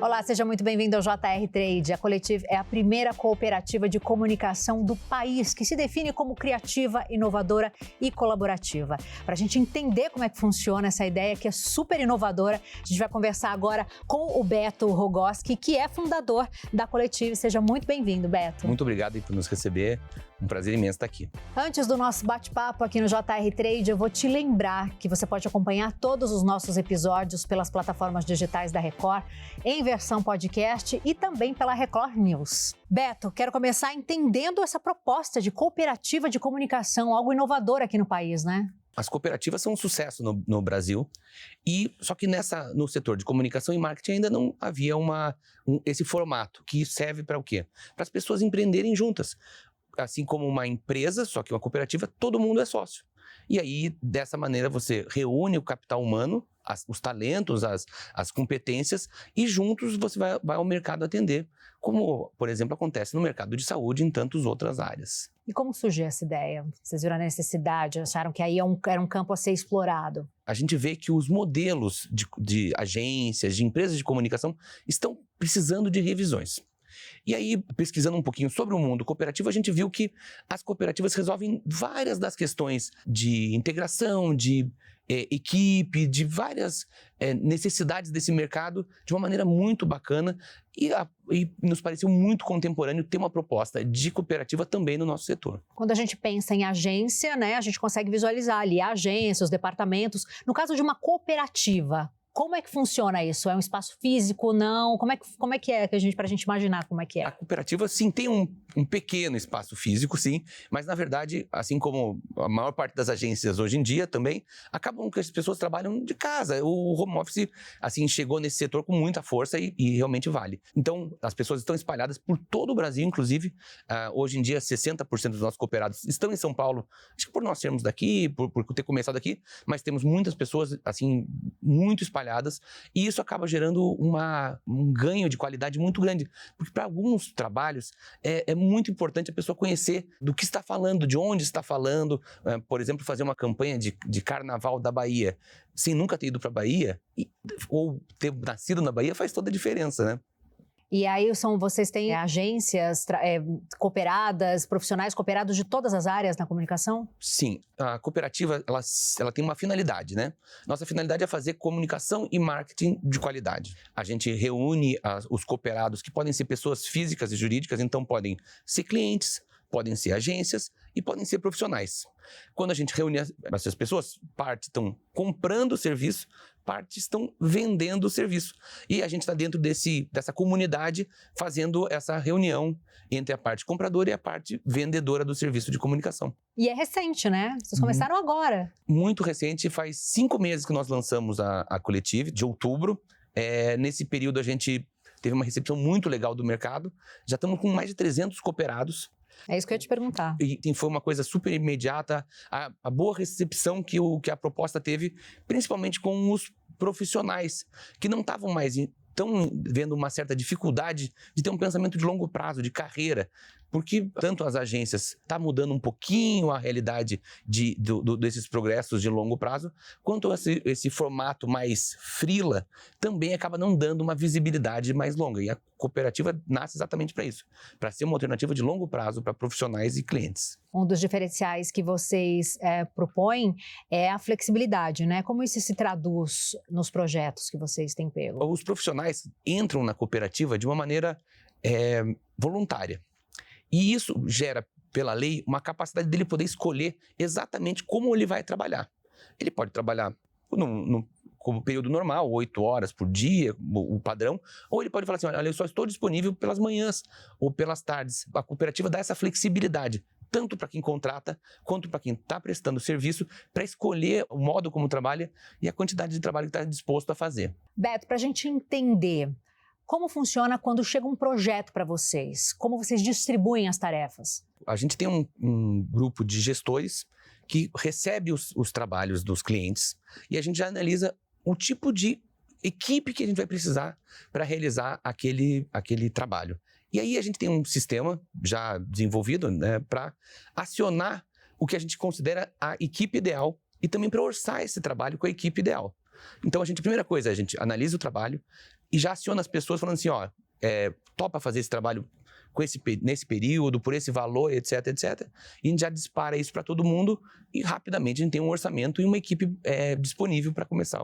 Olá, seja muito bem-vindo ao JR Trade. A Coletiv é a primeira cooperativa de comunicação do país que se define como criativa, inovadora e colaborativa. Para a gente entender como é que funciona essa ideia que é super inovadora, a gente vai conversar agora com o Beto Rogoski, que é fundador da Coletiv. Seja muito bem-vindo, Beto. Muito obrigado por nos receber. Um prazer imenso estar aqui. Antes do nosso bate-papo aqui no JR Trade, eu vou te lembrar que você pode acompanhar todos os nossos episódios pelas plataformas digitais da Record, em versão podcast e também pela Record News. Beto, quero começar entendendo essa proposta de cooperativa de comunicação, algo inovador aqui no país, né? As cooperativas são um sucesso no Brasil, só que no setor de comunicação e marketing ainda não havia esse formato que serve para o quê? Para as pessoas empreenderem juntas. Assim como uma empresa, só que uma cooperativa, todo mundo é sócio. E aí, dessa maneira, você reúne o capital humano, os talentos, as competências, e juntos você vai ao mercado atender, como, por exemplo, acontece no mercado de saúde e em tantas outras áreas. E como surgiu essa ideia? Vocês viram a necessidade, acharam que aí era um campo a ser explorado? A gente vê que os modelos de agências, de empresas de comunicação, estão precisando de revisões. E aí, pesquisando um pouquinho sobre o mundo cooperativo, a gente viu que as cooperativas resolvem várias das questões de integração, de equipe, de várias necessidades desse mercado de uma maneira muito bacana e nos pareceu muito contemporâneo ter uma proposta de cooperativa também no nosso setor. Quando a gente pensa em agência, né, a gente consegue visualizar ali a agência, os departamentos. No caso de uma cooperativa, como é que funciona isso? É um espaço físico, não? Como é que é para a gente imaginar como é que é? A cooperativa, sim, tem um pequeno espaço físico, sim, mas na verdade, assim como a maior parte das agências hoje em dia também, acabam que as pessoas trabalham de casa. O home office, assim, chegou nesse setor com muita força e realmente vale. Então, as pessoas estão espalhadas por todo o Brasil, inclusive, hoje em dia 60% dos nossos cooperados estão em São Paulo, acho que por nós sermos daqui, por ter começado aqui, mas temos muitas pessoas, assim, muito espalhadas, e isso acaba gerando um ganho de qualidade muito grande, porque para alguns trabalhos é muito importante a pessoa conhecer do que está falando, de onde está falando, por exemplo, fazer uma campanha de carnaval da Bahia, sem nunca ter ido para a Bahia, ou ter nascido na Bahia faz toda a diferença, né? E aí vocês têm agências cooperadas, profissionais cooperados de todas as áreas na comunicação? Sim, a cooperativa ela tem uma finalidade, né? Nossa finalidade é fazer comunicação e marketing de qualidade. A gente reúne os cooperados, que podem ser pessoas físicas e jurídicas, então podem ser clientes, podem ser agências e podem ser profissionais. Quando a gente reúne essas pessoas, parte estão comprando o serviço, parte estão vendendo o serviço. E a gente está dentro dessa comunidade fazendo essa reunião entre a parte compradora e a parte vendedora do serviço de comunicação. E é recente, né? Vocês começaram agora. Muito recente, faz 5 meses que nós lançamos a Coletiv, de outubro. Nesse período a gente teve uma recepção muito legal do mercado. Já estamos com mais de 300 cooperados. É isso que eu ia te perguntar. E foi uma coisa super imediata, a boa recepção que a proposta teve, principalmente com os profissionais, que não estavam mais vendo uma certa dificuldade de ter um pensamento de longo prazo, de carreira, porque tanto as agências estão mudando um pouquinho a realidade desses progressos de longo prazo, quanto esse formato mais freela também acaba não dando uma visibilidade mais longa. E a cooperativa nasce exatamente para isso, para ser uma alternativa de longo prazo para profissionais e clientes. Um dos diferenciais que vocês propõem é a flexibilidade, né? Como isso se traduz nos projetos que vocês têm pego? Os profissionais entram na cooperativa de uma maneira voluntária. E isso gera, pela lei, uma capacidade dele poder escolher exatamente como ele vai trabalhar. Ele pode trabalhar como período normal, 8 horas por dia, o padrão, ou ele pode falar assim, olha, eu só estou disponível pelas manhãs ou pelas tardes. A cooperativa dá essa flexibilidade, tanto para quem contrata, quanto para quem está prestando serviço, para escolher o modo como trabalha e a quantidade de trabalho que está disposto a fazer. Beto, para a gente entender, como funciona quando chega um projeto para vocês? Como vocês distribuem as tarefas? A gente tem um grupo de gestores que recebe os trabalhos dos clientes e a gente já analisa o tipo de equipe que a gente vai precisar para realizar aquele trabalho. E aí a gente tem um sistema já desenvolvido, né, para acionar o que a gente considera a equipe ideal e também para orçar esse trabalho com a equipe ideal. Então, primeira coisa, a gente analisa o trabalho, e já aciona as pessoas falando assim, ó, topa fazer esse trabalho nesse período, por esse valor, etc, etc. E a gente já dispara isso para todo mundo e rapidamente a gente tem um orçamento e uma equipe disponível para começar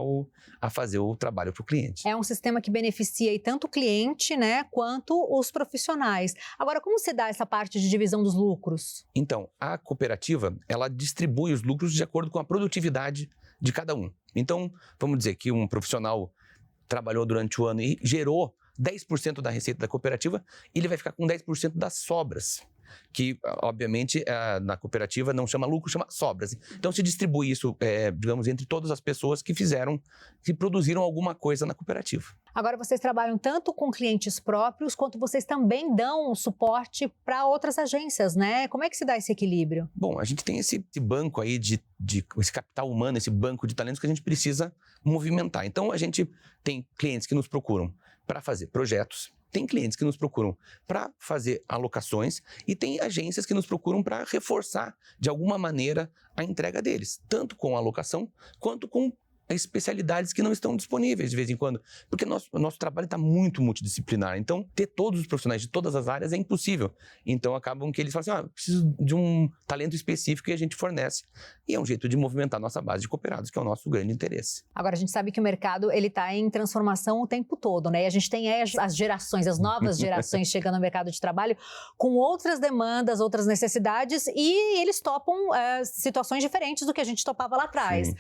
a fazer o trabalho para o cliente. É um sistema que beneficia aí tanto o cliente, né, quanto os profissionais. Agora, como se dá essa parte de divisão dos lucros? Então, a cooperativa, ela distribui os lucros de acordo com a produtividade de cada um. Então, vamos dizer que um profissional trabalhou durante o ano e gerou 10% da receita da cooperativa, ele vai ficar com 10% das sobras, que, obviamente, na cooperativa não chama lucro, chama sobras. Então, se distribui isso, digamos, entre todas as pessoas que produziram alguma coisa na cooperativa. Agora, vocês trabalham tanto com clientes próprios, quanto vocês também dão suporte para outras agências, né? Como é que se dá esse equilíbrio? Bom, a gente tem esse banco aí esse capital humano, esse banco de talentos que a gente precisa movimentar. Então, a gente tem clientes que nos procuram para fazer projetos, tem clientes que nos procuram para fazer alocações e tem agências que nos procuram para reforçar, de alguma maneira, a entrega deles, tanto com alocação quanto com especialidades que não estão disponíveis de vez em quando, porque o nosso trabalho está muito multidisciplinar, então ter todos os profissionais de todas as áreas é impossível, então acabam que eles falam assim, preciso de um talento específico e a gente fornece, e é um jeito de movimentar a nossa base de cooperados, que é o nosso grande interesse. Agora, a gente sabe que o mercado está em transformação o tempo todo, né, e a gente tem as gerações, as novas gerações chegando ao mercado de trabalho com outras demandas, outras necessidades, e eles topam situações diferentes do que a gente topava lá atrás.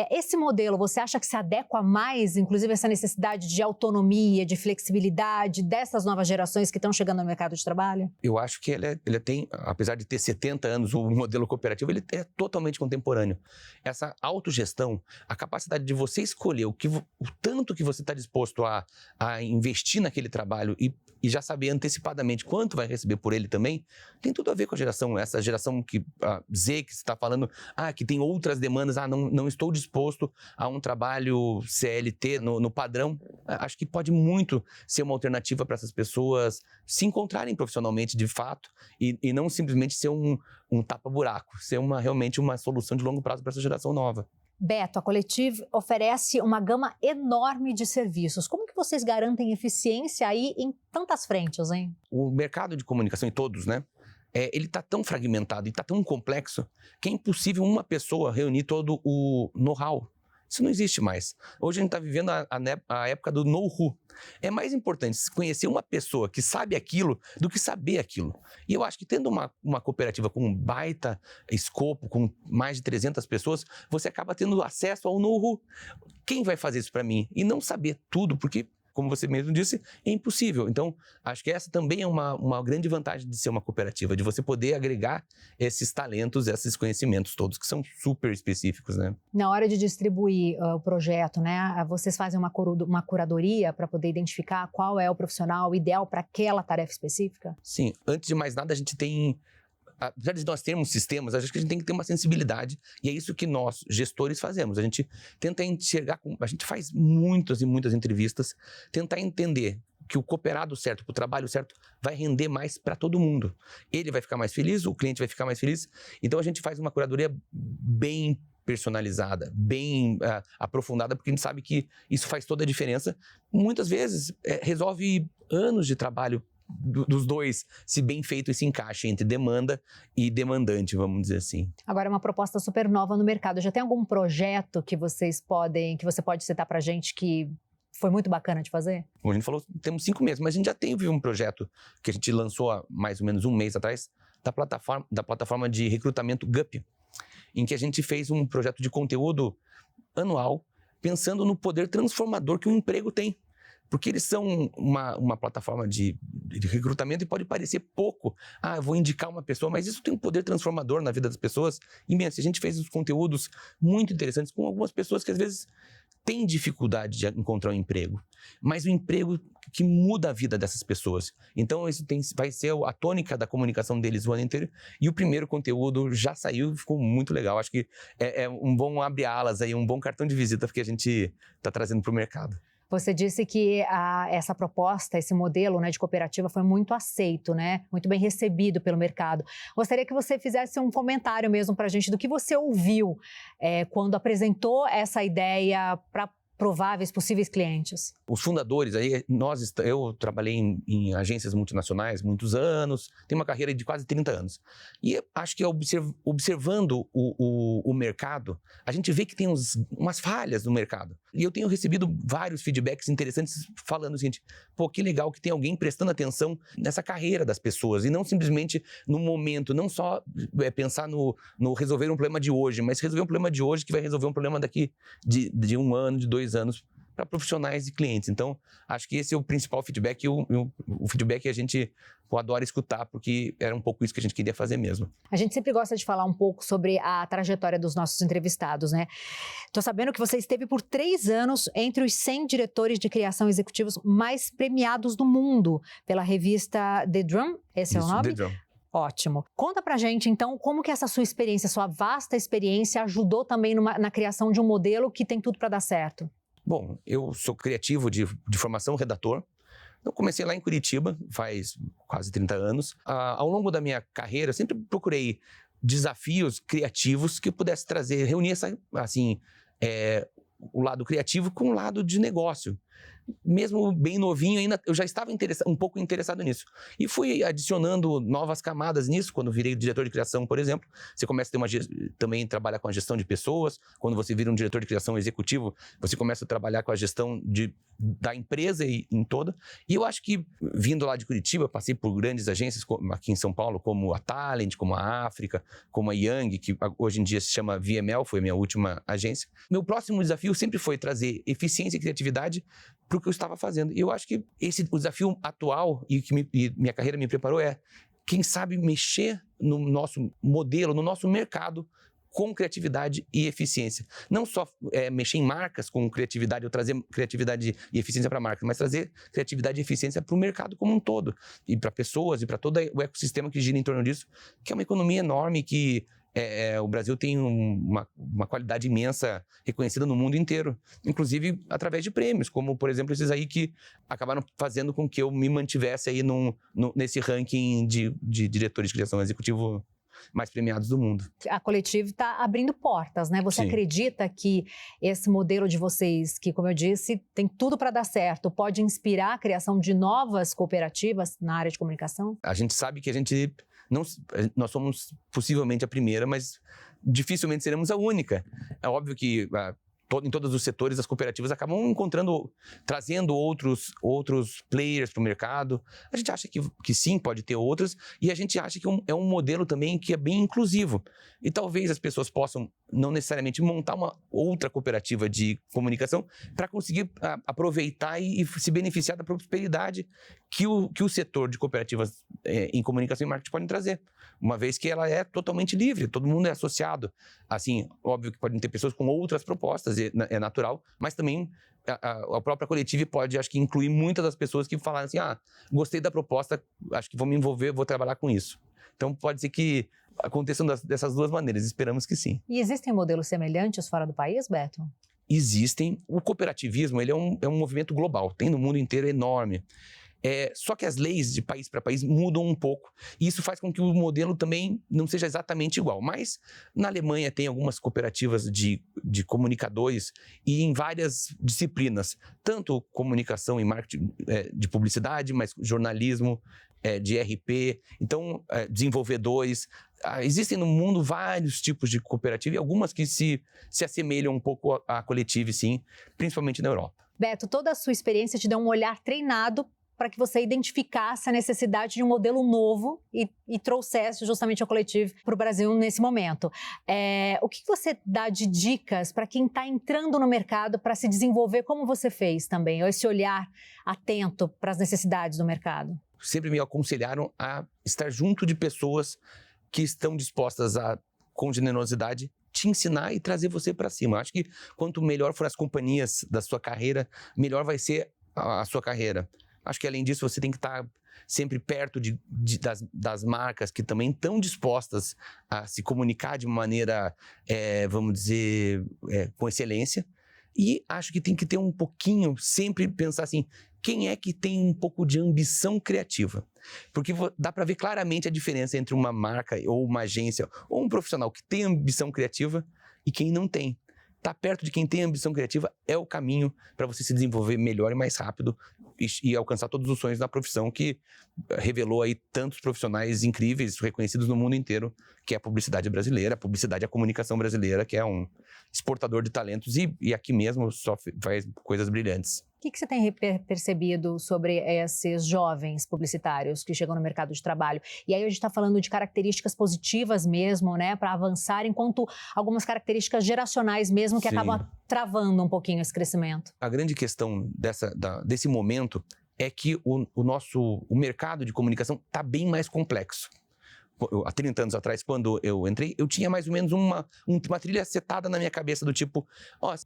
Esse modelo, você acha que se adequa mais, inclusive, a essa necessidade de autonomia, de flexibilidade dessas novas gerações que estão chegando no mercado de trabalho? Eu acho que ele tem, apesar de ter 70 anos, o modelo cooperativo, ele é totalmente contemporâneo. Essa autogestão, a capacidade de você escolher o tanto que você está disposto a investir naquele trabalho e já saber antecipadamente quanto vai receber por ele também, tem tudo a ver com essa geração Z que você está falando, que tem outras demandas, não estou disposto a um trabalho CLT no padrão. Acho que pode muito ser uma alternativa para essas pessoas se encontrarem profissionalmente de fato e não simplesmente ser um tapa-buraco, ser realmente uma solução de longo prazo para essa geração nova. Beto, a Collective oferece uma gama enorme de serviços. Como que vocês garantem eficiência aí em tantas frentes, hein? O mercado de comunicação, em todos, né? Ele está tão fragmentado e está tão complexo que é impossível uma pessoa reunir todo o know-how. Isso não existe mais. Hoje a gente está vivendo a época do know-who. É mais importante conhecer uma pessoa que sabe aquilo do que saber aquilo. E eu acho que tendo uma cooperativa com um baita escopo, com mais de 300 pessoas, você acaba tendo acesso ao know-who. Quem vai fazer isso para mim? E não saber tudo, porque, como você mesmo disse, é impossível. Então, acho que essa também é uma grande vantagem de ser uma cooperativa, de você poder agregar esses talentos, esses conhecimentos todos, que são super específicos, né? Na hora de distribuir o projeto, né, vocês fazem uma curadoria para poder identificar qual é o profissional ideal para aquela tarefa específica? Sim. Antes de mais nada, a gente tem... Apesar de nós termos sistemas, acho que a gente tem que ter uma sensibilidade e é isso que nós, gestores, fazemos. A gente tenta enxergar, a gente faz muitas e muitas entrevistas, tentar entender que o cooperado certo, o trabalho certo, vai render mais para todo mundo. Ele vai ficar mais feliz, o cliente vai ficar mais feliz. Então a gente faz uma curadoria bem personalizada, bem aprofundada, porque a gente sabe que isso faz toda a diferença. Muitas vezes resolve anos de trabalho dos dois, se bem feito esse encaixe entre demanda e demandante, vamos dizer assim. Agora, uma proposta super nova no mercado. Já tem algum projeto que você pode citar pra gente que foi muito bacana de fazer? Como a gente falou, temos 5 meses, mas a gente já teve um projeto que a gente lançou há mais ou menos um mês atrás, da plataforma de recrutamento GUP, em que a gente fez um projeto de conteúdo anual, pensando no poder transformador que o emprego tem. Porque eles são uma plataforma de recrutamento e pode parecer pouco. Eu vou indicar uma pessoa, mas isso tem um poder transformador na vida das pessoas imenso. A gente fez uns conteúdos muito interessantes com algumas pessoas que às vezes têm dificuldade de encontrar um emprego. Mas o emprego que muda a vida dessas pessoas. Então isso vai ser a tônica da comunicação deles o ano inteiro. E o primeiro conteúdo já saiu e ficou muito legal. Acho que é um bom abre-alas aí, um bom cartão de visita que a gente está trazendo para o mercado. Você disse que essa proposta, esse modelo, né, de cooperativa foi muito aceito, né? Muito bem recebido pelo mercado. Gostaria que você fizesse um comentário mesmo para a gente do que você ouviu quando apresentou essa ideia para prováveis, possíveis clientes? Os fundadores, aí eu trabalhei em agências multinacionais muitos anos, tenho uma carreira de quase 30 anos. E acho que observando o mercado, a gente vê que tem umas falhas no mercado. E eu tenho recebido vários feedbacks interessantes falando o seguinte: pô, que legal que tem alguém prestando atenção nessa carreira das pessoas e não simplesmente no momento, não só pensar no resolver um problema de hoje, mas resolver um problema de hoje que vai resolver um problema daqui de 1 ano, de 2 anos, para profissionais e clientes. Então, acho que esse é o principal feedback, o feedback que a gente adora escutar, porque era um pouco isso que a gente queria fazer mesmo. A gente sempre gosta de falar um pouco sobre a trajetória dos nossos entrevistados, né? Tô sabendo que você esteve por 3 anos entre os 100 diretores de criação executivos mais premiados do mundo pela revista The Drum, esse é o nome? The Drum. Ótimo. Conta pra gente, então, como que essa sua experiência, sua vasta experiência, ajudou também na criação de um modelo que tem tudo para dar certo. Bom, eu sou criativo de formação, redator. Eu comecei lá em Curitiba, faz quase 30 anos. Ao longo da minha carreira, eu sempre procurei desafios criativos que eu pudesse trazer, reunir o lado criativo com o lado de negócio. Mesmo bem novinho, ainda eu já estava um pouco interessado nisso. E fui adicionando novas camadas nisso. Quando virei diretor de criação, por exemplo, você começa a ter também trabalha com a gestão de pessoas. Quando você vira um diretor de criação executivo, você começa a trabalhar com a gestão da empresa em toda. E eu acho que, vindo lá de Curitiba, passei por grandes agências aqui em São Paulo, como a Talent, como a África, como a Young, que hoje em dia se chama VML, foi a minha última agência. Meu próximo desafio sempre foi trazer eficiência e criatividade para o que eu estava fazendo. E eu acho que o desafio atual e que minha carreira me preparou quem sabe, mexer no nosso modelo, no nosso mercado, com criatividade e eficiência. Não só mexer em marcas com criatividade, ou trazer criatividade e eficiência para a marca, mas trazer criatividade e eficiência para o mercado como um todo. E para pessoas, e para todo o ecossistema que gira em torno disso, que é uma economia enorme que o Brasil tem uma qualidade imensa reconhecida no mundo inteiro, inclusive através de prêmios, como, por exemplo, esses aí que acabaram fazendo com que eu me mantivesse aí nesse ranking de diretores de criação executivo mais premiados do mundo. A Coletivo está abrindo portas, né? Você Sim. acredita que esse modelo de vocês, que, como eu disse, tem tudo para dar certo, pode inspirar a criação de novas cooperativas na área de comunicação? A gente sabe que nós somos possivelmente a primeira, mas dificilmente seremos a única. É óbvio que em todos os setores as cooperativas acabam trazendo outros players para o mercado. A gente acha que sim, pode ter outras, e a gente acha que é um modelo também que é bem inclusivo. E talvez as pessoas possam não necessariamente montar uma outra cooperativa de comunicação para conseguir aproveitar e se beneficiar da prosperidade que o setor de cooperativas em comunicação e marketing podem trazer, uma vez que ela é totalmente livre, todo mundo é associado. Assim, óbvio que podem ter pessoas com outras propostas, é natural, mas também a própria Coletivo pode, acho que, incluir muitas das pessoas que falaram assim: gostei da proposta, acho que vou me envolver, vou trabalhar com isso. Então pode ser que aconteçam dessas duas maneiras, esperamos que sim. E existem modelos semelhantes fora do país, Beto? Existem. O cooperativismo ele é um movimento global, tem no mundo inteiro, enorme. Só que as leis de país para país mudam um pouco, e isso faz com que o modelo também não seja exatamente igual. Mas na Alemanha tem algumas cooperativas de comunicadores e em várias disciplinas, tanto comunicação e marketing de publicidade, mas jornalismo, de RP, então desenvolvedores. Existem no mundo vários tipos de cooperativa e algumas que se assemelham um pouco à Coletivo, sim, principalmente na Europa. Beto, toda a sua experiência te deu um olhar treinado para que você identificasse a necessidade de um modelo novo e trouxesse justamente a Coletivo para o Brasil nesse momento. O que você dá de dicas para quem está entrando no mercado para se desenvolver como você fez também, ou esse olhar atento para as necessidades do mercado? Sempre me aconselharam a estar junto de pessoas que estão dispostas a, com generosidade, te ensinar e trazer você para cima. Acho que quanto melhor for as companhias da sua carreira, melhor vai ser a sua carreira. Acho que, além disso, você tem que estar sempre perto das marcas que também estão dispostas a se comunicar de uma maneira, vamos dizer, com excelência. E acho que tem que ter um pouquinho, sempre pensar assim, quem é que tem um pouco de ambição criativa? Porque dá para ver claramente a diferença entre uma marca ou uma agência ou um profissional que tem ambição criativa e quem não tem. estar perto de quem tem ambição criativa é o caminho para você se desenvolver melhor e mais rápido e alcançar todos os sonhos da profissão que revelou aí tantos profissionais incríveis, reconhecidos no mundo inteiro, que é a publicidade brasileira, a publicidade e a comunicação brasileira, que é um exportador de talentos e aqui mesmo só faz coisas brilhantes. O que você tem percebido sobre esses jovens publicitários que chegam no mercado de trabalho? E aí a gente está falando de características positivas mesmo, né, para avançar, enquanto algumas características geracionais mesmo que acabam travando um pouquinho esse crescimento. A grande questão desse momento é que o mercado de comunicação está bem mais complexo. Há 30 anos atrás, quando eu entrei, eu tinha mais ou menos uma trilha setada na minha cabeça do tipo,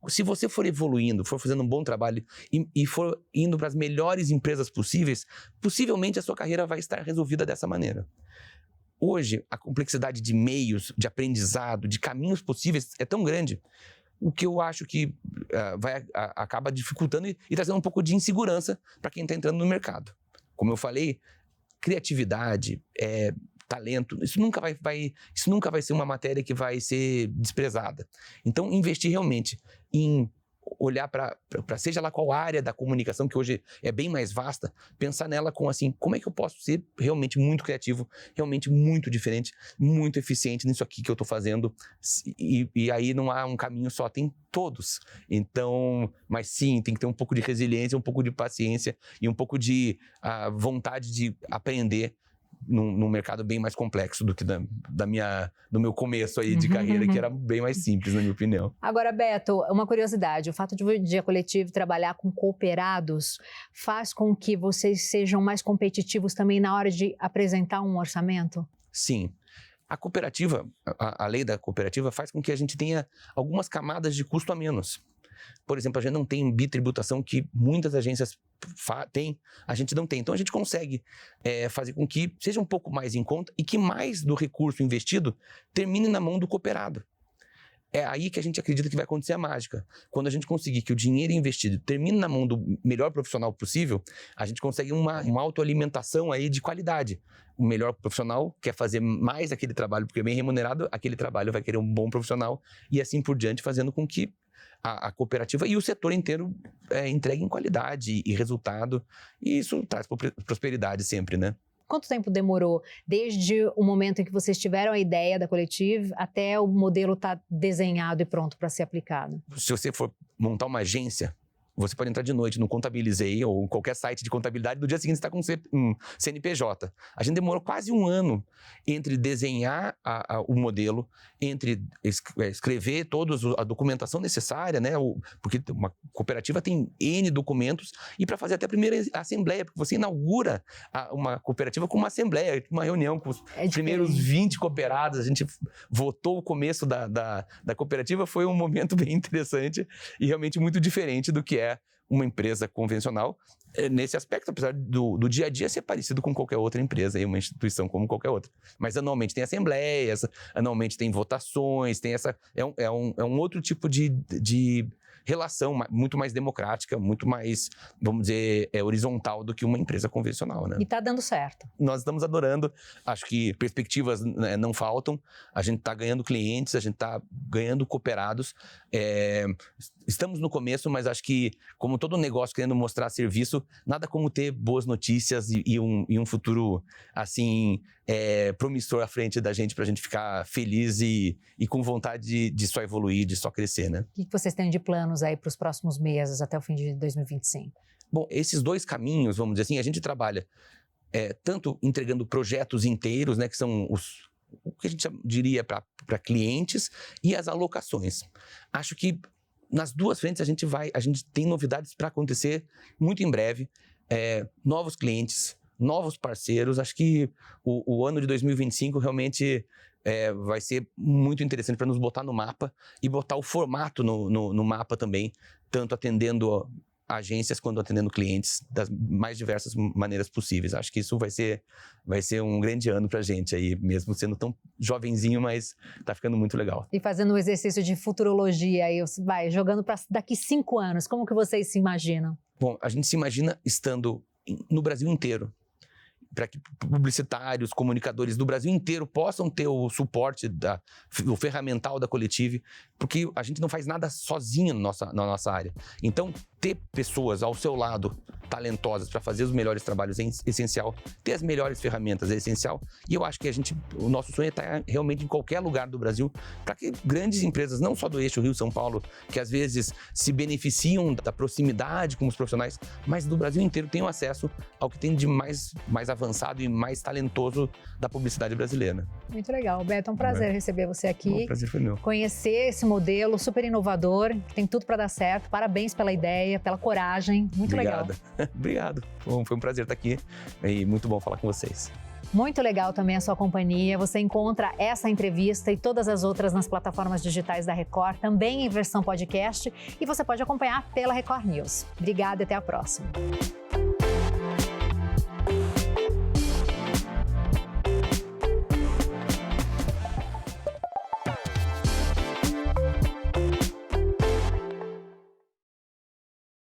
se você for evoluindo, for fazendo um bom trabalho e for indo para as melhores empresas possíveis, possivelmente a sua carreira vai estar resolvida dessa maneira. Hoje, a complexidade de meios, de aprendizado, de caminhos possíveis é tão grande, o que eu acho que acaba dificultando e trazendo um pouco de insegurança para quem está entrando no mercado. Como eu falei, criatividade, talento, isso nunca vai ser uma matéria que vai ser desprezada. Então, investir realmente em olhar para seja lá qual área da comunicação, que hoje é bem mais vasta, pensar nela com assim, como é que eu posso ser realmente muito criativo, realmente muito diferente, muito eficiente nisso aqui que eu estou fazendo, e aí não há um caminho só, tem todos. Então, mas sim, tem que ter um pouco de resiliência, um pouco de paciência e um pouco de vontade de aprender num mercado bem mais complexo do que do meu começo aí de carreira, que era bem mais simples, na minha opinião. Agora, Beto, uma curiosidade, o fato de o Dia Coletivo trabalhar com cooperados faz com que vocês sejam mais competitivos também na hora de apresentar um orçamento? Sim. A cooperativa, a lei da cooperativa faz com que a gente tenha algumas camadas de custo a menos. Por exemplo, a gente não tem bitributação que muitas agências têm, a gente não tem. Então, a gente consegue fazer com que seja um pouco mais em conta e que mais do recurso investido termine na mão do cooperado. É aí que a gente acredita que vai acontecer a mágica. Quando a gente conseguir que o dinheiro investido termine na mão do melhor profissional possível, a gente consegue uma autoalimentação aí de qualidade. O melhor profissional quer fazer mais aquele trabalho, porque é bem remunerado, aquele trabalho vai querer um bom profissional e assim por diante, fazendo com que a cooperativa e o setor inteiro entreguem qualidade e resultado, e isso traz prosperidade sempre, né? Quanto tempo demorou desde o momento em que vocês tiveram a ideia da Collective até o modelo estar desenhado e pronto para ser aplicado? Se você for montar uma agência, você pode entrar de noite no Contabilizei ou em qualquer site de contabilidade, no dia seguinte você está com um CNPJ. A gente demorou quase um ano entre desenhar o modelo, entre escrever toda a documentação necessária, né? Porque uma cooperativa tem N documentos, e para fazer até a primeira assembleia, porque você inaugura uma cooperativa com uma assembleia, uma reunião com os primeiros 20 cooperados, a gente votou o começo da cooperativa, foi um momento bem interessante e realmente muito diferente do que é uma empresa convencional, nesse aspecto, apesar do dia a dia ser parecido com qualquer outra empresa, uma instituição como qualquer outra. Mas anualmente tem assembleias, anualmente tem votações, tem é um outro tipo de relação muito mais democrática, muito mais, vamos dizer, horizontal do que uma empresa convencional, né? E está dando certo. Nós estamos adorando, acho que perspectivas não faltam, a gente está ganhando clientes, a gente está ganhando cooperados, estamos no começo, mas acho que, como todo negócio querendo mostrar serviço, nada como ter boas notícias e um futuro, assim, promissor à frente da gente, para a gente ficar feliz e com vontade de só evoluir, de só crescer, né? O que vocês têm de planos aí para os próximos meses, até o fim de 2025? Bom, esses dois caminhos, vamos dizer assim, a gente trabalha tanto entregando projetos inteiros, né, que são o que a gente diria para clientes, e as alocações. Acho que nas duas frentes a gente tem novidades para acontecer muito em breve, novos clientes, novos parceiros. Acho que o ano de 2025 realmente vai ser muito interessante para nos botar no mapa e botar o formato no mapa também, tanto atendendo agências quanto atendendo clientes das mais diversas maneiras possíveis. Acho que isso vai ser um grande ano pra gente aí, mesmo sendo tão jovenzinho, mas tá ficando muito legal. E fazendo um exercício de futurologia aí, jogando para daqui 5 anos, como que vocês se imaginam? Bom, a gente se imagina estando no Brasil inteiro, para que publicitários, comunicadores do Brasil inteiro possam ter o suporte, o ferramental da Coletive, porque a gente não faz nada sozinho na nossa área. Então, ter pessoas ao seu lado talentosas para fazer os melhores trabalhos é essencial, ter as melhores ferramentas é essencial, e eu acho que o nosso sonho é estar realmente em qualquer lugar do Brasil, para que grandes empresas, não só do eixo Rio-São Paulo, que às vezes se beneficiam da proximidade com os profissionais, mas do Brasil inteiro tenham acesso ao que tem de mais avançado e mais talentoso da publicidade brasileira. Muito legal, Beto, é um prazer receber você aqui. O prazer foi meu. Conhecer esse modelo super inovador, que tem tudo para dar certo. Parabéns pela ideia, pela coragem. Muito legal. Obrigado. Foi um prazer estar aqui e muito bom falar com vocês. Muito legal também a sua companhia. Você encontra essa entrevista e todas as outras nas plataformas digitais da Record, também em versão podcast, e você pode acompanhar pela Record News. Obrigada e até a próxima.